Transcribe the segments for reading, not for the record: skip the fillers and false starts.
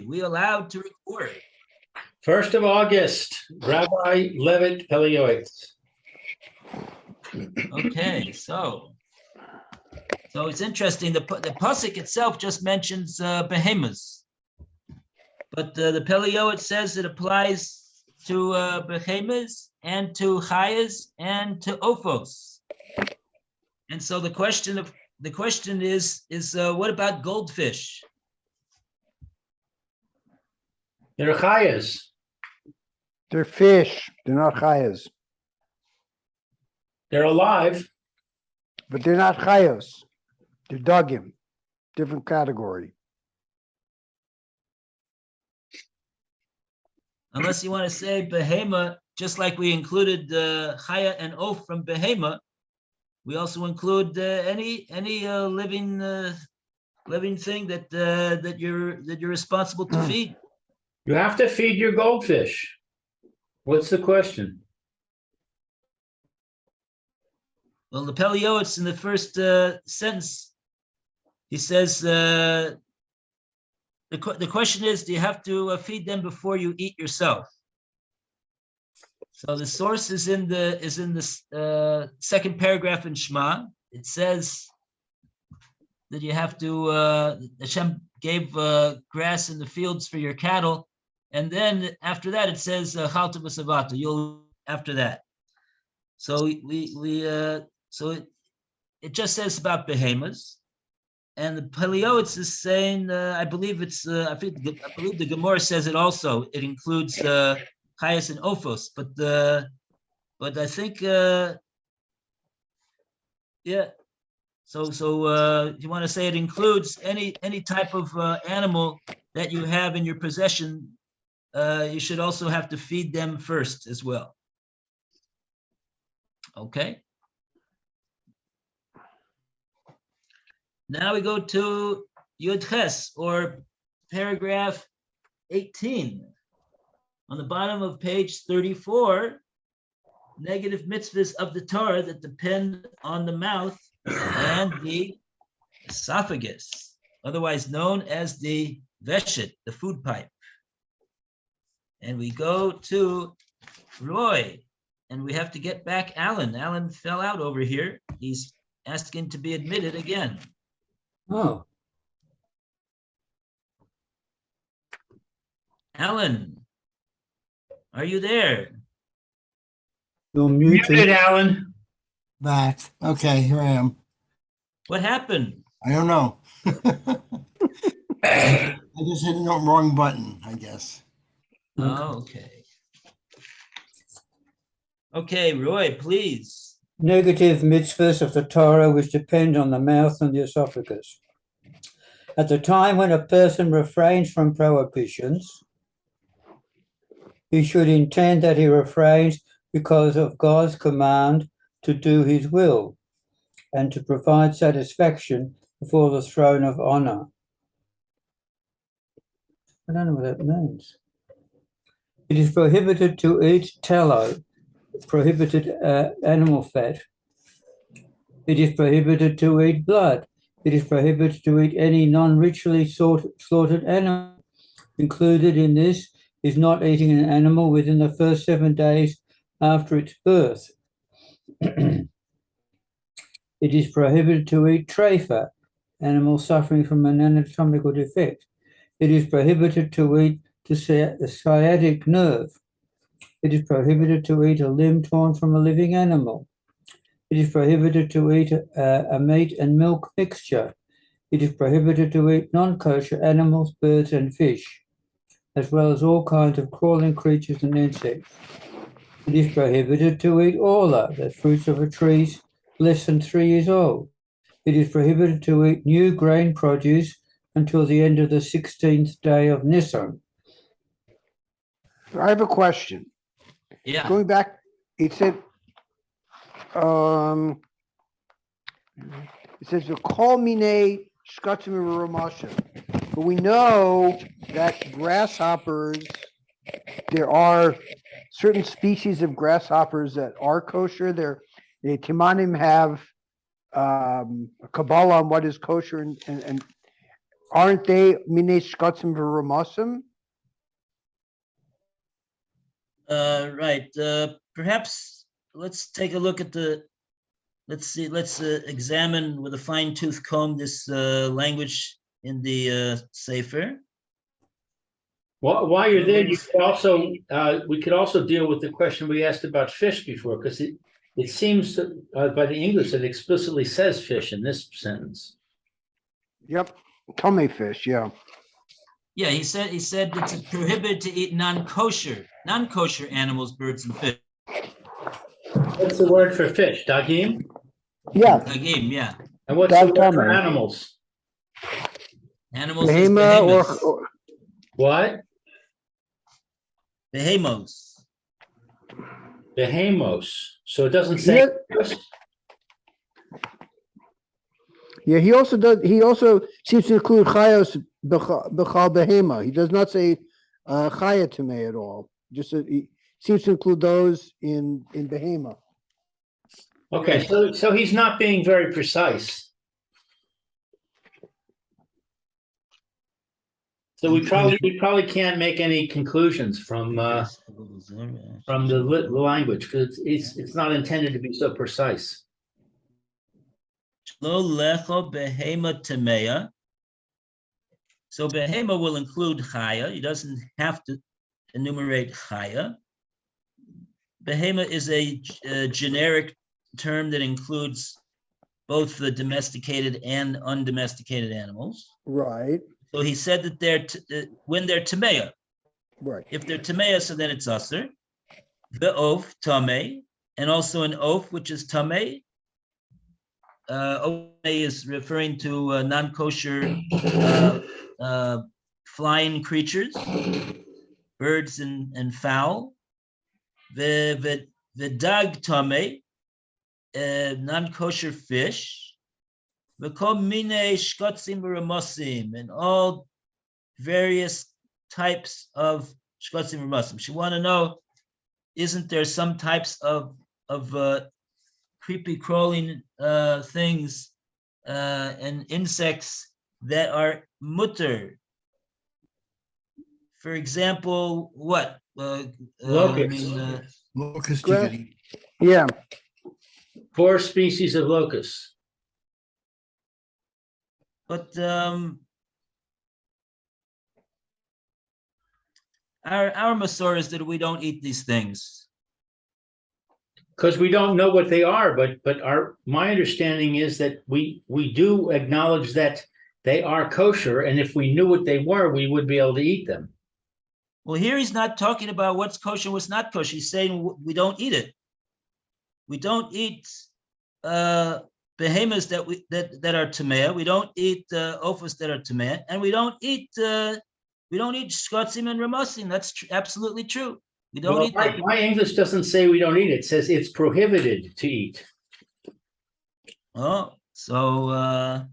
We allowed to record. 1st of August, Rabbi Levitt, Pele, Yoetz. Okay, so it's interesting. The pasuk itself just mentions behemoths, but the Pele Yoetz says it applies to behemoths and to chayas and to ophos. And so the question is what about goldfish? They're chayas. They're fish. They're not chayas. They're alive. But they're not chayos. They're dugim. Different category. Unless you want to say behema, just like we included chaya and oaf from behema, we also include any living thing that you're responsible to feed. You have to feed your goldfish. What's the question? Well, the Pele Yoetz in the first sentence, he says the question is, do you have to feed them before you eat yourself? So the source is in the second paragraph in Shema. It says that you have to. Hashem gave grass in the fields for your cattle, and then after that it says chalta v'savata. You'll after that. So it just says about behemoths, and the Pele Yoetz is saying I believe the Gemara says it also. It includes chayas and ophos, but I think yeah. So you want to say it includes any type of animal that you have in your possession. You should also have to feed them first as well. Okay. Now we go to Yoetz, or paragraph 18. On the bottom of page 34, negative mitzvahs of the Torah that depend on the mouth and the esophagus, otherwise known as the veshet, the food pipe. And we go to Roy, and we have to get back Alan. Alan fell out over here. He's asking to be admitted again. Oh, Alan, are you there? you're Muted, muted. Alan. Back. Okay, here I am. What happened? I don't know. I just hit the wrong button, I guess. Oh, okay. Okay, Roy, please. Negative mitzvahs of the Torah which depend on the mouth and the esophagus. At the time when a person refrains from prohibitions, he should intend that he refrains because of God's command to do his will and to provide satisfaction before the throne of honor. I don't know what that means. It is prohibited to eat tallow, prohibited animal fat. It is prohibited to eat blood. It is prohibited to eat any non-ritually slaughtered animal. Included in this is not eating an animal within the first 7 days after its birth. It is prohibited to eat treifa, animals suffering from an anatomical defect. It is prohibited to eat the sciatic nerve. It is prohibited to eat a limb torn from a living animal. It is prohibited to eat a meat and milk mixture. It is prohibited to eat non-kosher animals, birds, and fish, as well as all kinds of crawling creatures and insects. It is prohibited to eat orla, the fruits of a tree less than 3 years old. It is prohibited to eat new grain produce until the end of the 16th day of Nisan. I have a question. Yeah. Going back, it said, it says the kol minei shkatim v'romasha. But we know that grasshoppers, there are certain species of grasshoppers that are kosher. The Timanim have a Kabbalah on what is kosher and aren't they minei shkatzim v'ramasim? Right, perhaps let's take a look at let's see, let's examine with a fine tooth comb this language in the Sefer. While you're there, you could also, we could also deal with the question we asked about fish before, because it seems that, by the English, it explicitly says fish in this sentence. Yep, tummy fish, yeah. Yeah, he said it's prohibited to eat non-kosher animals, birds, and fish. What's the word for fish? Dagim? Yeah, Dagim, yeah. And what's the word for Dagtame. animals? Animals is behema behemoths. or What? Behemos. Behemos. So it doesn't say. yeah, he also does. He also seems to include chayos b'chal behema. He does not say chaya tamei at all. Just he seems to include those in behema. Okay, so he's not being very precise. So we probably can't make any conclusions from the language, because it's not intended to be so precise. Lo lecho behema tamea. So behema will include chaya. He doesn't have to enumerate chaya. Behema is a generic term that includes both the domesticated and undomesticated animals. Right. So he said that when they're tamea. Right. If they're tamea, so then it's aser. The oaf tamei, and also an oaf, which is tamei. Oaf is referring to non-kosher flying creatures, birds and fowl. The dag tamei, non-kosher fish. And all various types of shkotzim ramasim. She want to know, isn't there some types of creepy crawling things and insects that are mutter? For example, what? Locusts. Locust you could eat. Yeah. 4 species of locusts. But our Masor is that we don't eat these things. Because we don't know what they are, but my understanding is that we do acknowledge that they are kosher, and if we knew what they were, we would be able to eat them. Well, here he's not talking about what's kosher, what's not kosher. He's saying we don't eat it. We don't eat behemoths that are tamea. We don't eat ophis that are tamea, and we don't eat shkotzim and ramasim. That's absolutely true. We don't eat them. My English doesn't say we don't eat it. It says it's prohibited to eat. Oh, so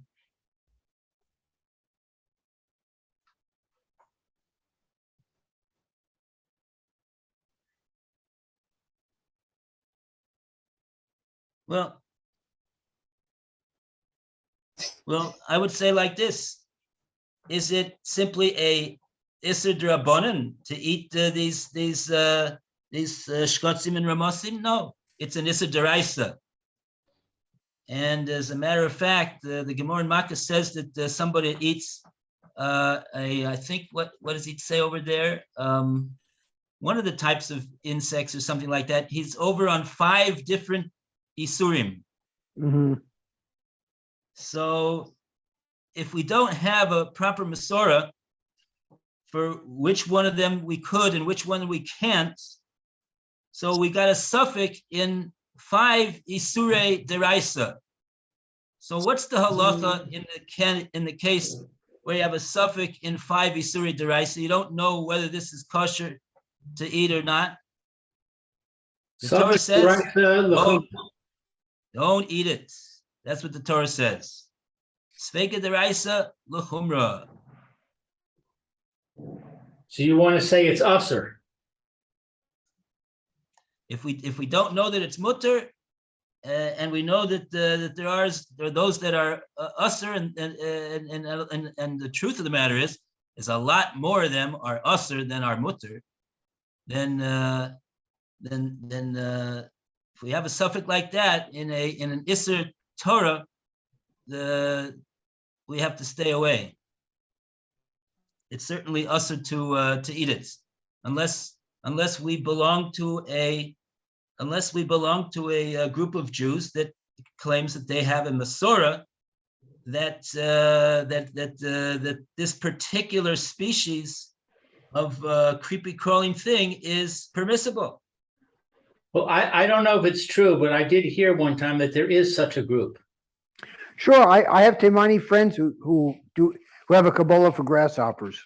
well, I would say like this. Is it simply a Isser Drabonin to eat these shkotzim and ramasim? No, it's an Isser Deraisa. And as a matter of fact, the Gemara in Makkah says that somebody eats I think what does he say over there? One of the types of insects or something like that. He's over on 5 different Isurim. Mm-hmm. So if we don't have a proper Masorah for which one of them we could and which one we can't, so we got a suffix in 5 Isure Deraisa. So what's the halacha in the case where you have a suffix in 5 Isure Deraisa? You don't know whether this is kosher to eat or not. The Torah says, don't eat it. That's what the Torah says. Sveika deraisa l'chumra. So you want to say it's usher? If we don't know that it's mutter, and we know that that there are those that are usher, and the truth of the matter is a lot more of them are usher than are mutter. Then if we have a suffix like that in an Isser Torah, we have to stay away. It's certainly usher to eat it, unless we belong to a group of Jews that claims that they have a Masorah that this particular species of creepy crawling thing is permissible. Well, I don't know if it's true, but I did hear one time that there is such a group. Sure, I have Temani friends who have a Kabbalah for grasshoppers.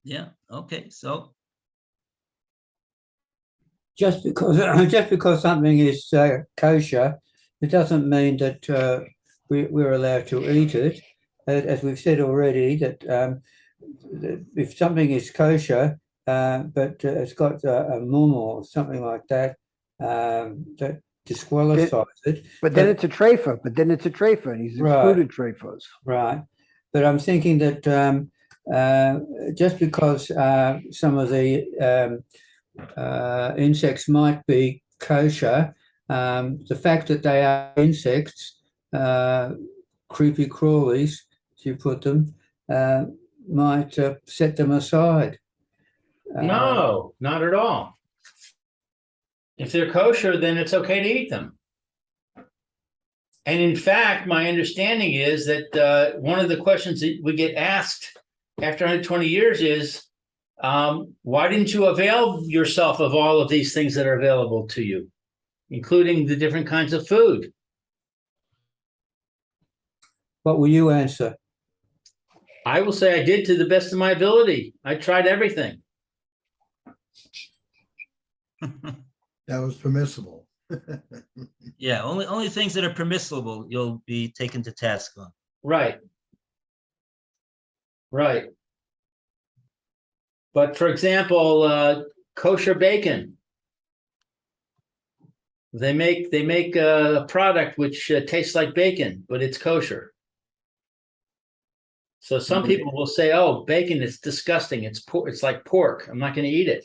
Yeah. Okay. So Just because something is kosher, it doesn't mean that we're allowed to eat it. As we've said already, that if something is kosher, but it's got a mum or something like that, that disqualifies it. But then it's a treifa. And he's Right. excluded treifas. Right. But I'm thinking that just because some of the insects might be kosher, the fact that they are insects, creepy crawlies, as you put them, might set them aside. No, not at all. If they're kosher, then it's okay to eat them. And in fact, my understanding is that one of the questions that we get asked after 120 years is, why didn't you avail yourself of all of these things that are available to you, including the different kinds of food? What will you answer? I will say I did to the best of my ability. I tried everything. That was permissible. yeah, only things that are permissible you'll be taken to task on. Right. Right. But for example, kosher bacon. They make a product which tastes like bacon, but it's kosher. So some people will say, "Oh, bacon is disgusting. It's like pork. I'm not going to eat it."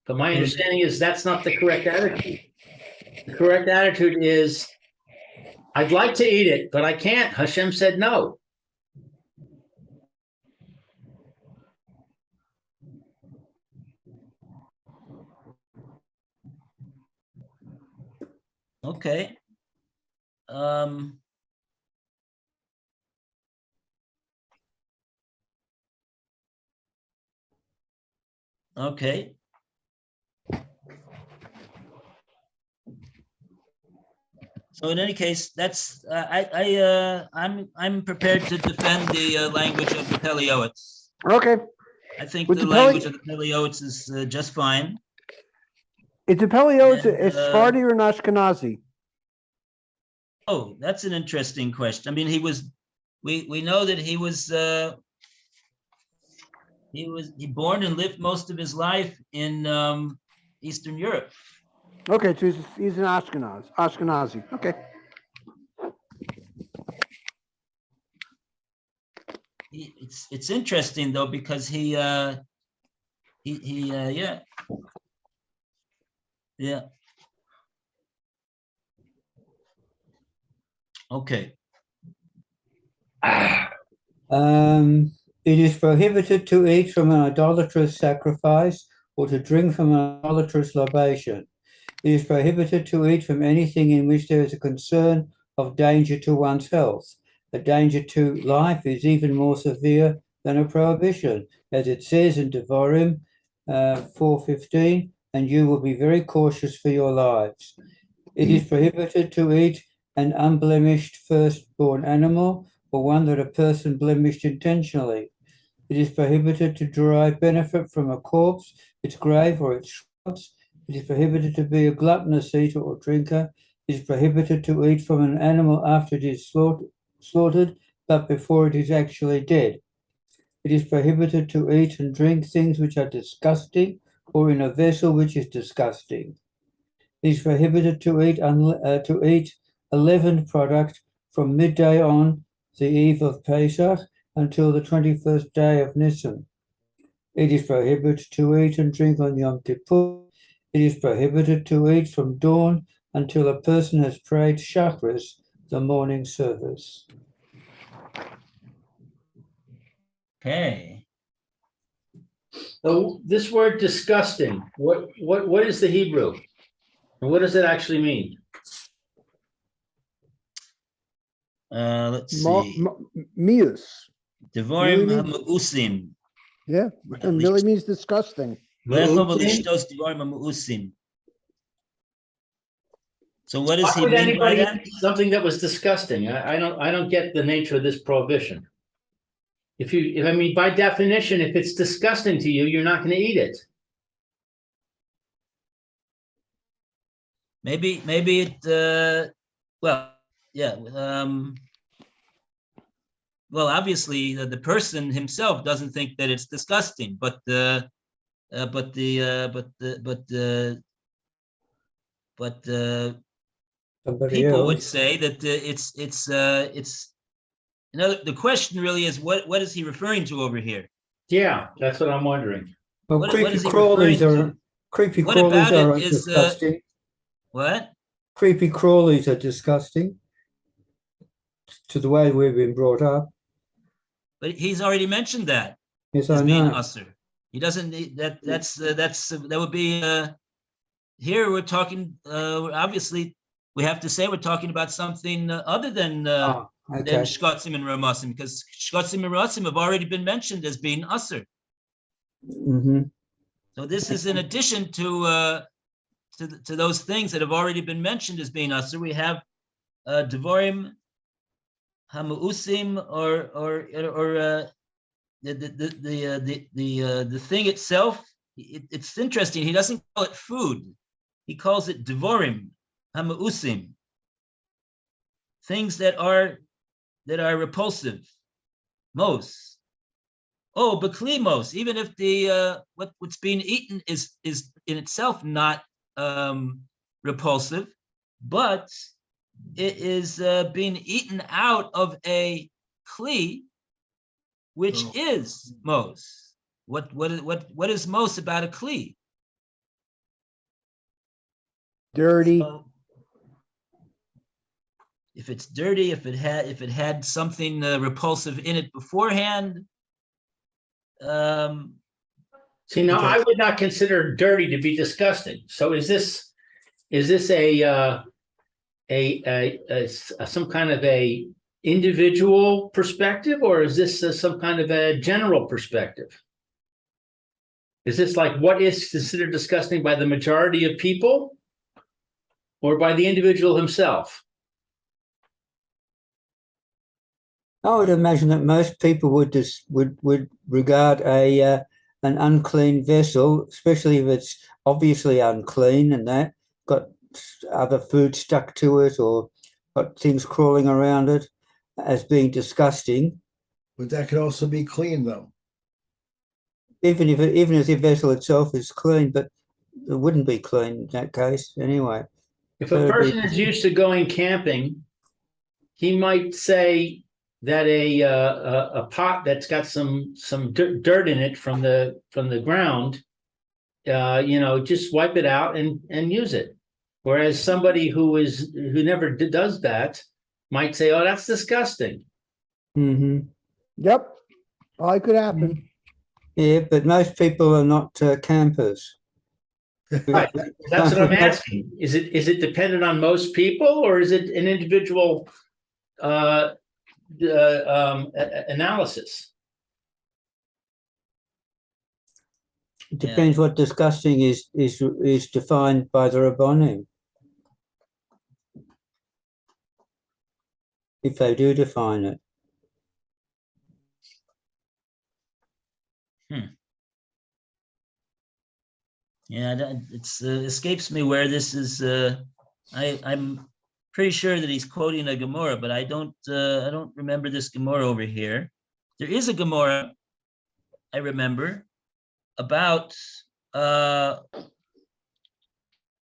But my understanding is that's not the correct attitude. The correct attitude is, I'd like to eat it, but I can't. Hashem said no. Okay. Okay. So in any case, that's I'm prepared to defend the language of the Pele Yoetz. Okay. I think With the the Pele- language of the Pele Yoetz is just fine. Is the Peleos And, a Sephardi or an Ashkenazi? Oh, that's an interesting question. I mean, we know that he was born and lived most of his life in Eastern Europe. Okay, so he's an Ashkenazi. Okay. It's interesting though, because yeah. Okay. It is prohibited to eat from an idolatrous sacrifice or to drink from an idolatrous libation. It is prohibited to eat from anything in which there is a concern of danger to one's health. A danger to life is even more severe than a prohibition, as it says in Devarim 4:15, and you will be very cautious for your lives. It is prohibited to eat an unblemished firstborn animal or one that a person blemished intentionally. It is prohibited to derive benefit from a corpse, its grave, or its shrubs. It is prohibited to be a gluttonous eater or drinker. It is prohibited to eat from an animal after it is slaughtered, but before it is actually dead. It is prohibited to eat and drink things which are disgusting, or in a vessel which is disgusting. It is prohibited to eat a leavened product from midday on the eve of Pesach until the 21st day of Nisan. It is prohibited to eat and drink on Yom Kippur. It is prohibited to eat from dawn until a person has prayed Shacharis, the morning service. Okay. So this word disgusting, what is the Hebrew? And what does it actually mean? Let's see. Mius. Devarim Really? hamu'usim. Yeah, and really means disgusting. Lo yachol v'lishtos devarim hamu'usim. So what does Why he would mean by anybody that? eat something that was disgusting? I don't get the nature of this prohibition. If I mean, by definition, if it's disgusting to you, you're not going to eat it. Maybe it, well, yeah, well, obviously the person himself doesn't think that it's disgusting, but Somebody people would else. say that it's you know, the question really is what is he referring to over here? Yeah, that's what I'm wondering. Well, What creepy is he crawlies referring are to? creepy What crawlies about it are is disgusting. what? Creepy crawlies are disgusting to the way we've been brought up. But he's already mentioned that Yes, as I being know. usher. He doesn't need that. That would be here. We're talking. Obviously, we have to say we're talking about something other than Okay. shkotzim and ramasim, because shkotzim and ramasim have already been mentioned as being usher. Mm-hmm. So this is in addition to those things that have already been mentioned as being usher. We have devarim hamuusim or the thing itself. It's interesting. He doesn't call it food. He calls it devorim hamuusim. Things that are repulsive. Mos. Oh, baklimos. Even if the what's being eaten is in itself not repulsive, but it is being eaten out of a kli, which is mos. What is mos about a kli? Dirty. So, if it's dirty, if it had something repulsive in it beforehand. See, now I would not consider dirty to be disgusting. So is this a some kind of a individual perspective, or is this some kind of a general perspective? Is this like what is considered disgusting by the majority of people, or by the individual himself? I would imagine that most people would regard an unclean vessel, especially if it's obviously unclean and that got other food stuck to it or got things crawling around it, as being disgusting. But that could also be clean, though. Even if the vessel itself is clean, but it wouldn't be clean in that case anyway. If a person is used to going camping, he might say that a pot that's got some dirt in it from the ground, just wipe it out and use it. Whereas somebody who never does that might say, "Oh, that's disgusting." Mm-hmm. Yep. Well, it could happen. Yeah, but most people are not campers. Right. That's what I'm asking. Is it dependent on most people, or is it an individual analysis? It depends what disgusting is defined by the Rabbonim. If they do define it. Yeah, it escapes me where this is. I'm pretty sure that he's quoting a Gemara, but I don't remember this Gemara over here. There is a Gemara I remember about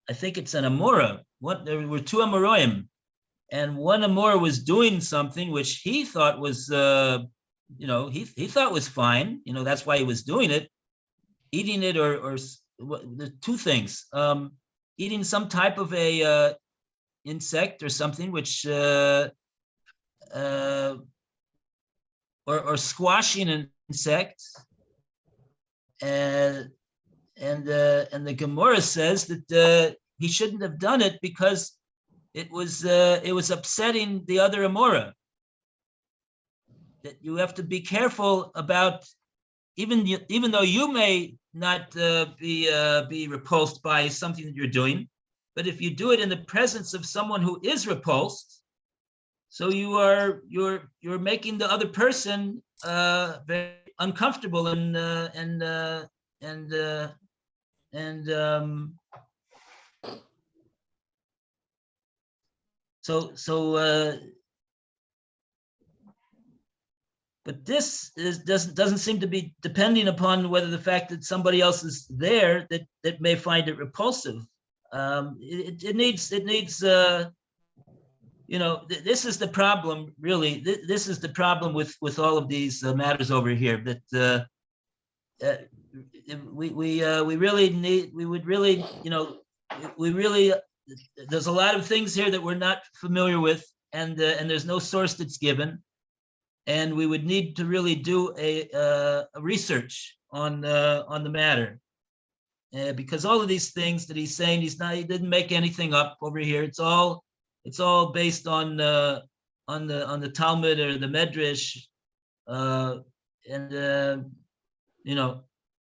I think it's an Amora. There were two Amoraim, and one Amora was doing something which he thought was, he thought was fine. That's why he was doing it, eating it, or the two things, eating some type of a insect or something, which or squashing an insect, and the Gemara says that he shouldn't have done it because it was upsetting the other Amora. That you have to be careful about, even though you may not be repulsed by something that you're doing, but if you do it in the presence of someone who is repulsed, so you're making the other person very uncomfortable but this doesn't seem to be depending upon whether the fact that somebody else is there that may find it repulsive. It needs this is the problem, really. This is the problem with all of these matters over here, that there's a lot of things here that we're not familiar with, and there's no source that's given, and we would need to really do a research on the matter, because all of these things that he's saying, he didn't make anything up over here. It's all based on the Talmud or the Medrash, and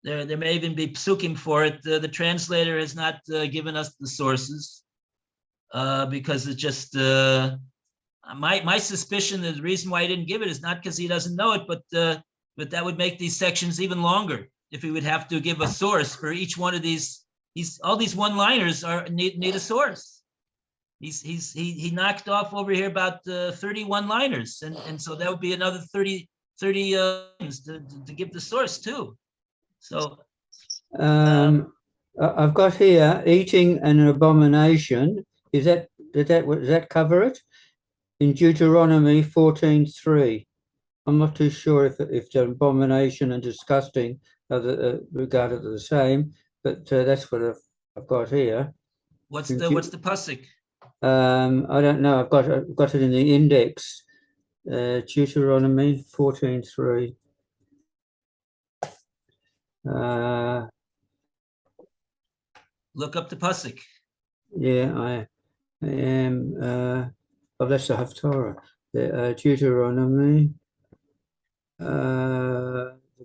there may even be psukim for it. The translator has not given us the sources, because it's just my suspicion that the reason why he didn't give it is not because he doesn't know it, but that would make these sections even longer if he would have to give a source for each one of these. All these one-liners need a source. He knocked off over here about 31 liners, and so that would be another 30 lines to give the source too. So I've got here eating an abomination. Does that cover it? In Deuteronomy 14:3. I'm not too sure if the abomination and disgusting are regarded as the same, but that's what I've got here. What's the pasuk? I don't know. I've got it in the index. Deuteronomy 14:3. Look up the pasuk. Yeah, I am. That's the Haftarah. The Deuteronomy.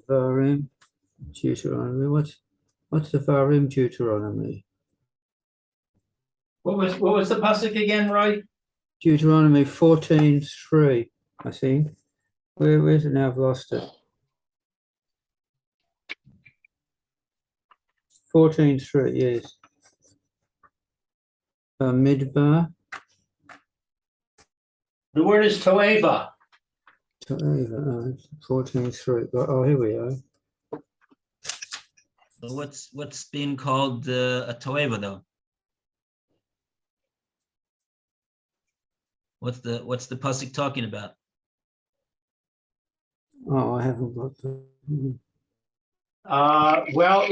Varim. Deuteronomy. What's the Varim Deuteronomy? What was the pasuk again, Roy? Deuteronomy 14:3, I think. Where is it now? I've lost it. 14:3, yes. Midbar. The word is toeva. 14:3. Oh, here we are. So what's being called a toeva though? What's the pasuk talking about? Oh, I haven't got the. Well,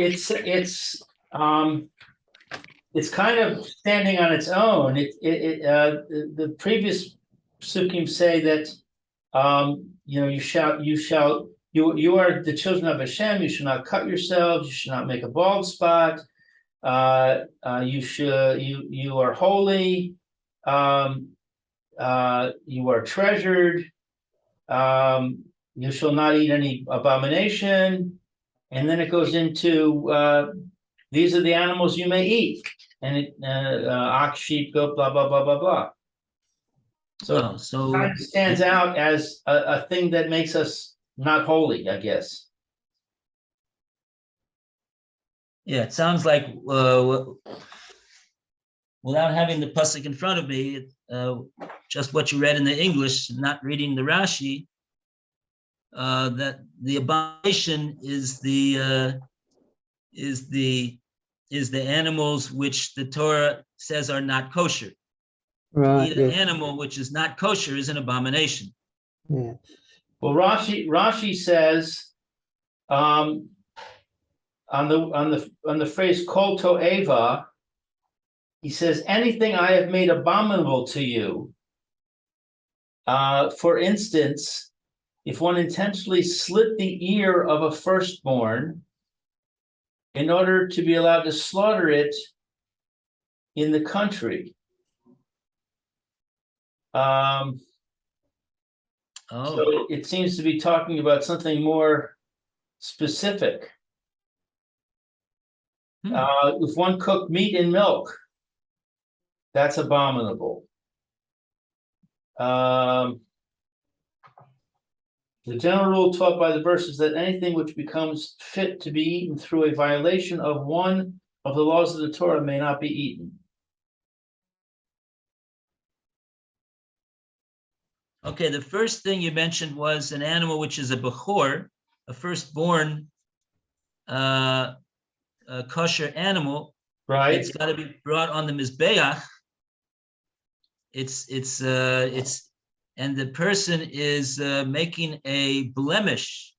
it's kind of standing on its own. The previous psukim say that you are the children of Hashem. You should not cut yourselves. You should not make a bald spot. You are holy. You are treasured. You shall not eat any abomination. And then it goes into these are the animals you may eat, and ox, sheep, goat, blah blah blah blah blah. So it kind of stands out as a thing that makes us not holy, I guess. Yeah, it sounds like without having the pasuk in front of me, just what you read in the English, not reading the Rashi, that the abomination is the is the animals which the Torah says are not kosher. Right. Eat an Yes. animal which is not kosher is an abomination. Yeah. Well, Rashi says, on the phrase kol to'eva, he says, anything I have made abominable to you. For instance, if one intentionally slit the ear of a firstborn in order to be allowed to slaughter it in the country. So it seems to be talking about something more specific. If one cooked meat in milk, that's abominable. The general rule taught by the verse is that anything which becomes fit to be eaten through a violation of one of the laws of the Torah may not be eaten. Okay, the first thing you mentioned was an animal which is a bechor, a firstborn kosher animal. Right? It's got to be brought on the mizbeach. And the person is making a blemish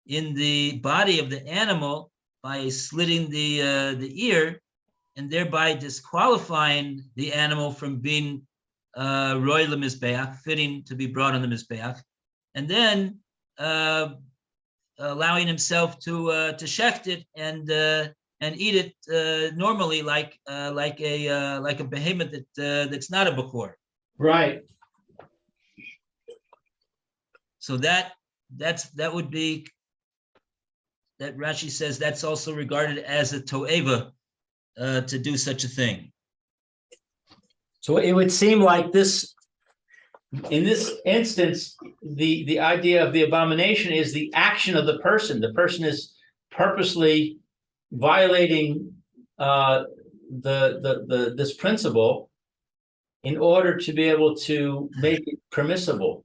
in the body of the animal by slitting the ear, and thereby disqualifying the animal from being roy lemizbeach, fitting to be brought on the mizbeach, and then allowing himself to shecht it and eat it normally like a behemoth that's not a bechor. Right. So that would be, that Rashi says that's also regarded as a to'eva to do such a thing. So it would seem like this, in this instance, the idea of the abomination is the action of the person. The person is purposely violating this principle in order to be able to make it permissible.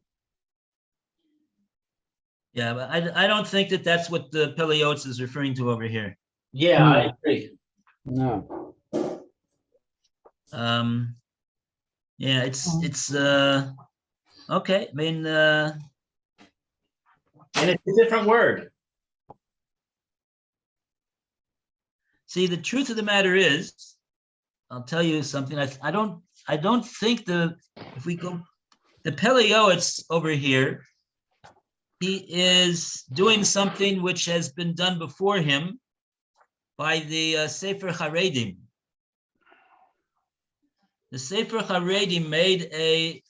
Yeah, but I don't think that that's what the Pele Yoetz is referring to over here. Yeah, I agree. No. Yeah, it's okay. I mean, And it's a different word. see, the truth of the matter is, I'll tell you something. I don't think the Pele Yoetz over here, he is doing something which has been done before him by the Sefer Haredim. The Sefer Haredim made a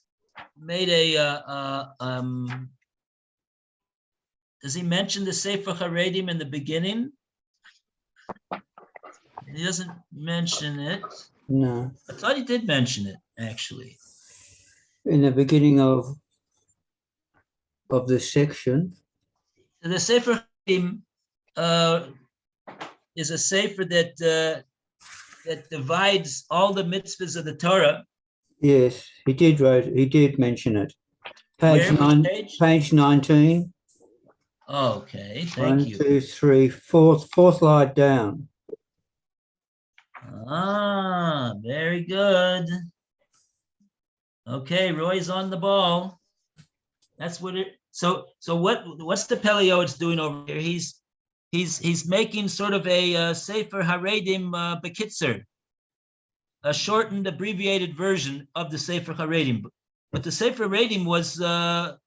does he mention the Sefer Haredim in the beginning? He doesn't mention it. No. I thought he did mention it, actually. In the beginning of this section. The Sefer Haredim is a sefer that divides all the mitzvahs of the Torah. Yes, he did write. He did mention it. Page Where? nine. Which page? Page 19. Okay, thank One, you. 2, 3, fourth line down. Ah, very good. Okay, Roy's on the ball. That's what it. So what's the Pele Yoetz doing over here? He's making sort of a Sefer Haredim Bekitzer, a shortened, abbreviated version of the Sefer Haredim. But the Sefer Haredim was that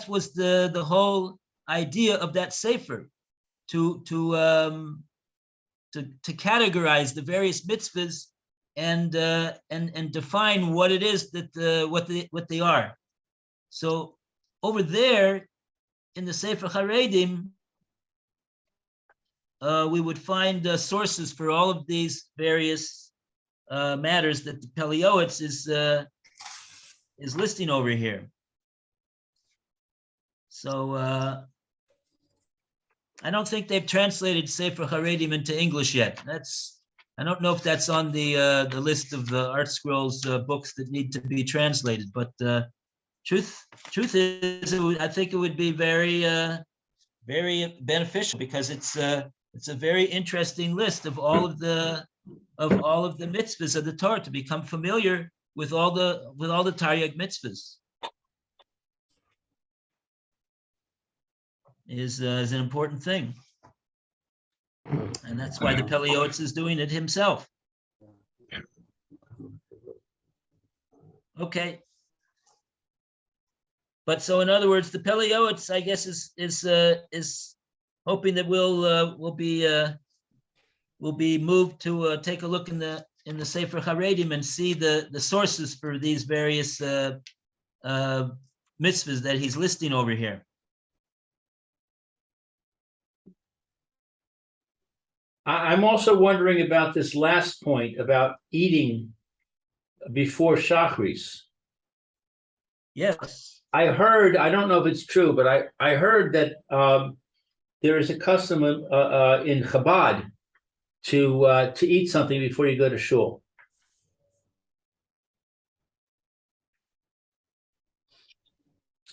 was the whole idea of that Sefer, to categorize the various mitzvahs and define what it is that what they are. So over there in the Sefer Haredim, we would find sources for all of these various matters that the Pele Yoetz is listing over here. So I don't think they've translated Sefer Haredim into English yet. I don't know if that's on the list of the Art Scrolls books that need to be translated. But truth is, I think it would be very very beneficial, because it's a very interesting list of all of the of all of the mitzvahs of the Torah, to become familiar with all the Taryag mitzvahs. Is an important thing. And that's why the Pele Yoetz is doing it himself. Okay. But so in other words, the Pele Yoetz, I guess, is hoping that we'll be moved to take a look in the Sefer Haredim and see the sources for these various mitzvahs that he's listing over here. I'm also wondering about this last point about eating before Shachris. Yes. I heard, I don't know if it's true, but I heard that there is a custom in Chabad to eat something before you go to shul.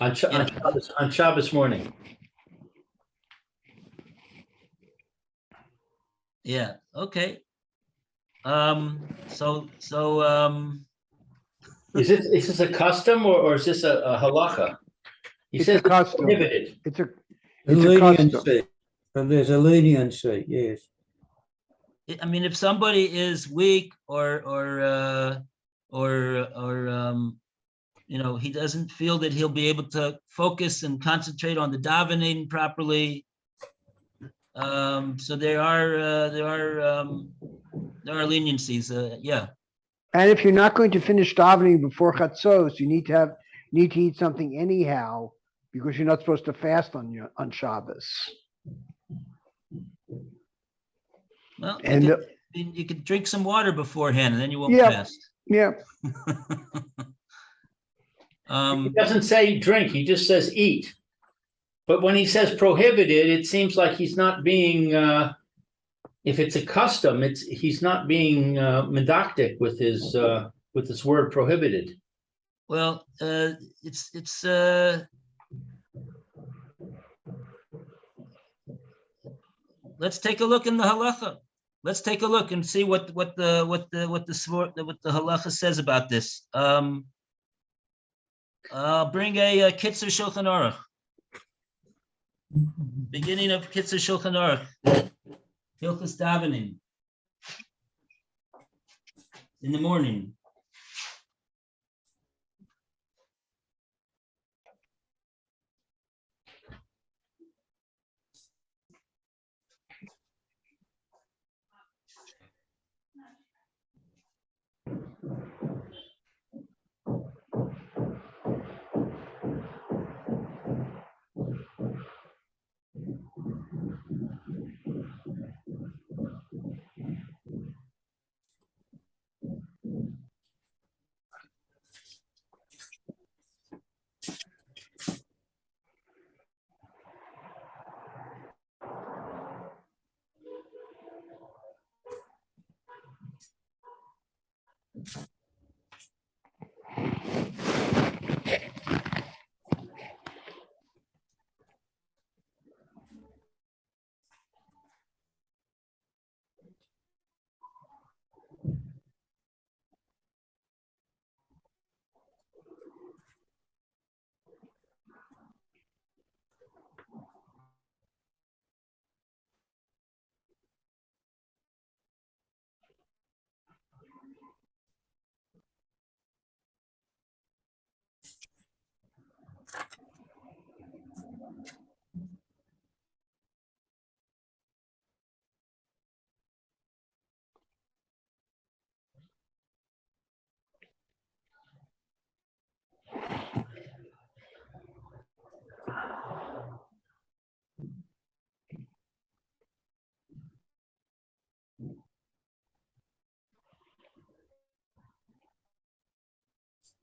On Shabbos morning. Yeah. Okay. Is this a custom or is this a halacha? He It's says a custom. prohibited. It's a A It's a custom. leniency. And there's a leniency, yes. I mean, if somebody is weak or he doesn't feel that he'll be able to focus and concentrate on the davening properly. So there are leniencies. Yeah. And if you're not going to finish davening before chatzos, you need to eat something anyhow, because you're not supposed to fast on Shabbos. Well, And you could drink some water beforehand, and then you won't Yeah. fast. yeah, He doesn't say drink, he just says eat. But when he says prohibited, it seems like he's not being, if it's a custom, he's not being medactic with his word prohibited. Well, let's take a look in the halacha. Let's take a look and see what the halacha says about this. I'll bring a Kitzur Shulchan Aruch. Beginning of Kitzur Shulchan Aruch, Hilchos Davening in the morning.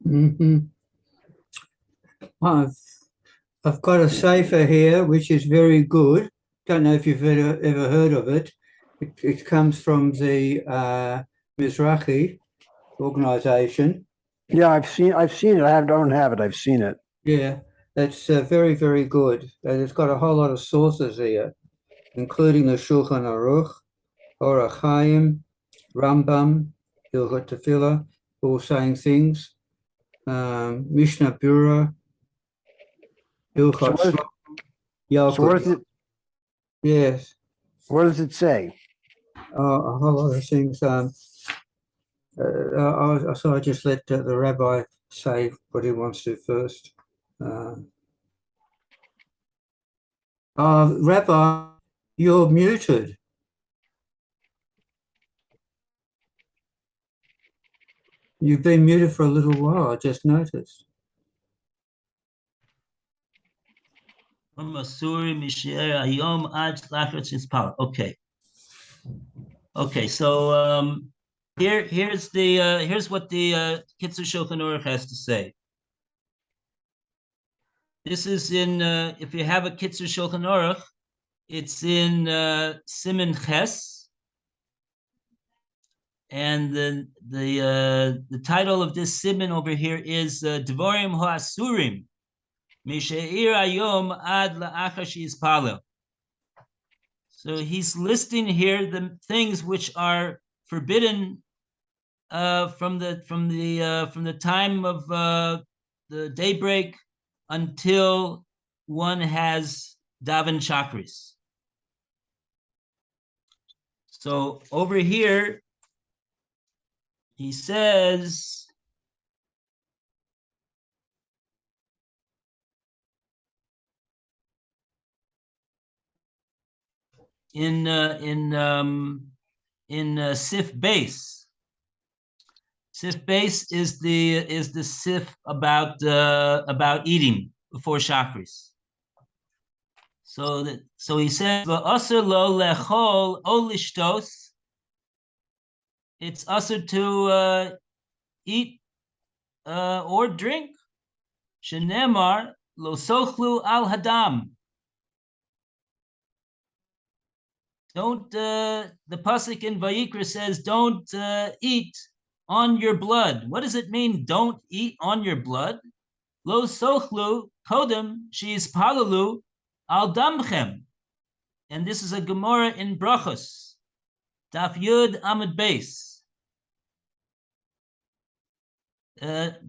Mhm. I've got a sefer here, which is very good. Don't know if you've ever heard of it. It comes from the Mizrahi organization. yeah, I've seen it. Don't have it. I've seen it. Yeah, that's very, very good. And it's got a whole lot of sources here, including the Shulchan Aruch, Orach Chaim, Rambam, Hilchot Tefillah, all saying things. Mishnah Berurah, So Hilchot what, is, Shlomo, so what does Yalkut. it, Yes, what does it say? a whole lot of things. So I just let the rabbi say what he wants to first. Rabbi, you're muted. You've been muted for a little while, I just noticed. Okay. Okay, so here's what the Kitzur Shulchan Aruch has to say. This is in if you have a Kitzur Shulchan Aruch, it's in Siman Ches, and the title of this siman over here is Dvorim Hoasurim Misheir Ayom Ad La'achar Sheyispalel. So he's listing here the things which are forbidden from the time of the daybreak until one has daven chakris. So over here, he says, in Sif base. Sif base is the Sif about eating before chakris. So he says v'aser lo lechol o lishtos. It's aser to eat or drink. Shenemar lo sochlu al hadam. Don't the pasuk in Vayikra says don't eat on your blood. What does it mean? Don't eat on your blood. Lo sochlu kodem she's palalu al damchem. And this is a Gemara in Brachos, Daf Yud Amud Beis.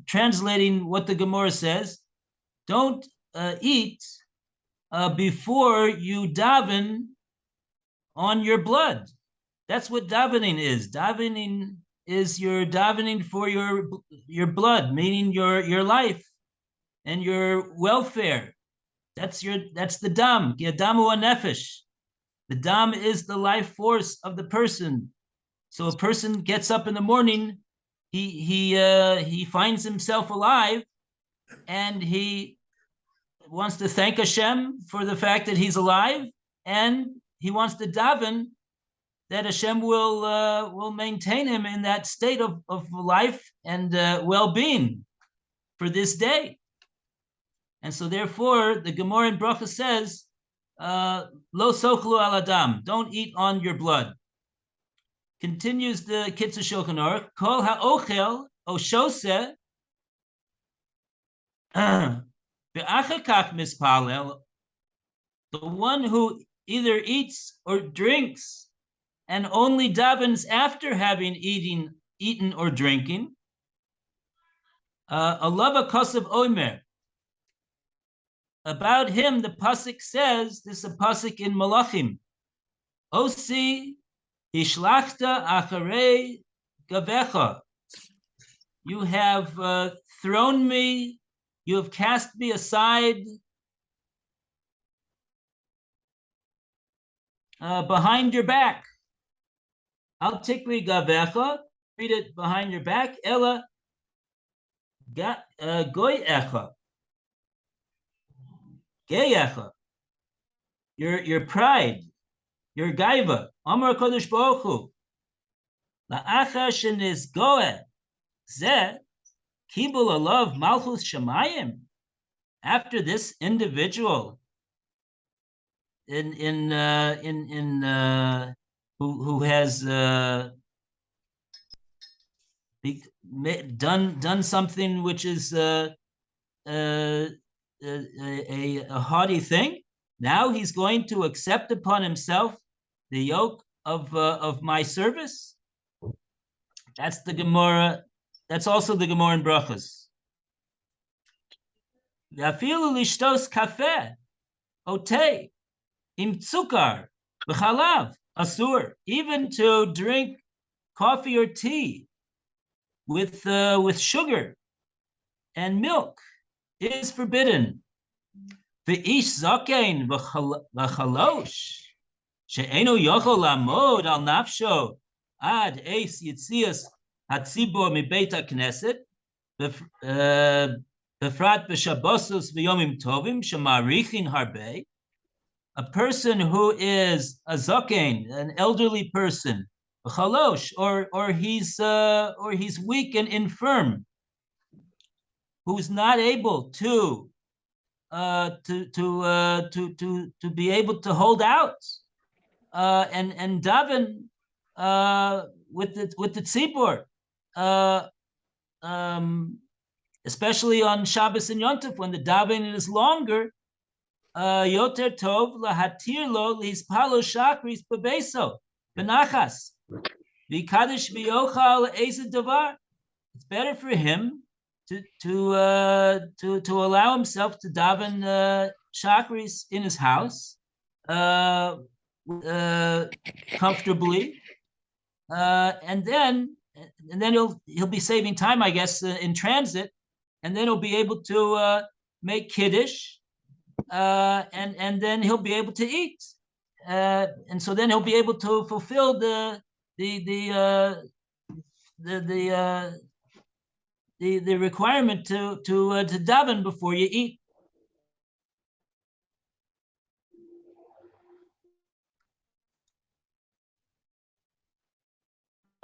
Translating what the Gemara says, don't eat before you daven on your blood. That's what davening is. Davening is you're davening for your blood, meaning your life and your welfare. That's the dam. Yadamu nefesh. The dam is the life force of the person. So a person gets up in the morning, he finds himself alive, and he wants to thank Hashem for the fact that he's alive, and he wants to daven that Hashem will maintain him in that state of life and well-being for this day. And so therefore, the Gemara in Bracha says, lo sochlu al adam, don't eat on your blood. Continues the Kitzur Shulchan Aruch, kol ha'ochel o shoseh ve'achar kach mispalel, the one who either eats or drinks and only davens after having eaten or drinking, alava kosav omer. About him, the pasuk says, this is a pasuk in Malachim, Osi Ishlachta acharei gavecha. You have thrown me, you have cast me aside behind your back. Al tikri gavecha, read it behind your back. Ella goyecha, geyecha. Your pride, your gaiva. Amar Kodesh Baruch Hu, la'achar shenizgoeh zeh kibul alav malchus shemayim. After this individual who has done something which is a haughty thing, now he's going to accept upon himself the yoke of my service. That's the Gemara. That's also the Gemara in Brachos. Afilu lishtos kafe, ote, im tzukar, v'chalav, asur. Even to drink coffee or tea with sugar and milk is forbidden. V'ish zaken v'chalosh, she'eno yochol lamod al nafsho ad eis yitzias hatzibor mibeit hakneset, befrat b'shabbosos v'yomim tovim shemarichin harbe. A person who is a zaken, an elderly person, a chalosh, or he's weak and infirm, who's not able to be able to hold out and daven with the tzibur, especially on Shabbos and Yom Tov when the davening is longer. Yoter tov lahatir lo lihispalo shakris bebeso benachas v'kadosh v'yochal ezed davar. It's better for him to allow himself to daven shakris in his house comfortably, and then he'll be saving time, I guess, in transit, and then he'll be able to make kiddush. And then he'll be able to eat, and so then he'll be able to fulfill the requirement to daven before you eat.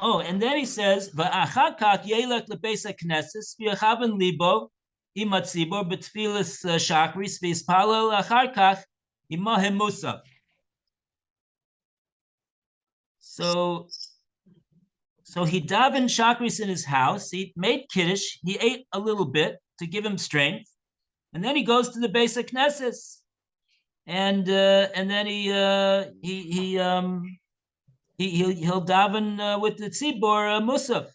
Oh, and then he says, "Va'achar kach yelech lebeis hakneses v'yachaven libo imatzibor betfilas shakris v'ispalel achar kach imahem musaf." So he davened shakris in his house. He made kiddush. He ate a little bit to give him strength, and then he goes to the Beis HaKnesses, and then he'll daven with the tzibor musaf.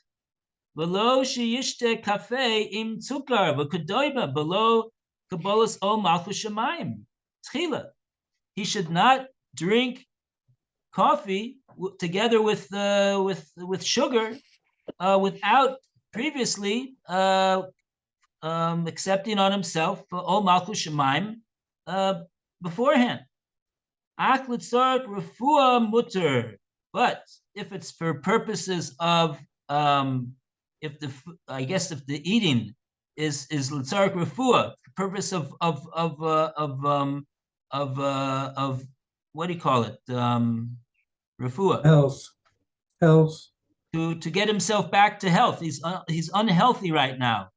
Below sheyishte kafe im tzukar v'kadoiba below kabbalas ol malchus shemayim tchila. He should not drink coffee together with sugar without previously accepting on himself ol malchus shemayim beforehand. Ach litzarek refuah mutter. But if it's for purposes of if the eating is l'tzarek refuah, the purpose of what do you call it? Refuah. Health. To get himself back to health. He's unhealthy right now.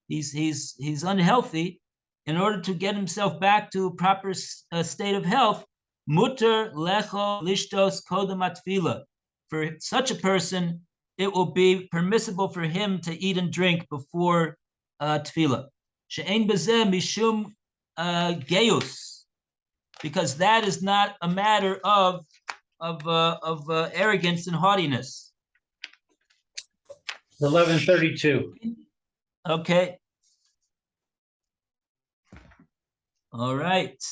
He's unhealthy. In order to get himself back to a proper state of health, mutter lecho lishtos kodem atfila. For such a person, it will be permissible for him to eat and drink before tefillah. She'ein bezeh mishum geus, because that is not a matter of arrogance and haughtiness. 11:32. Okay. All right.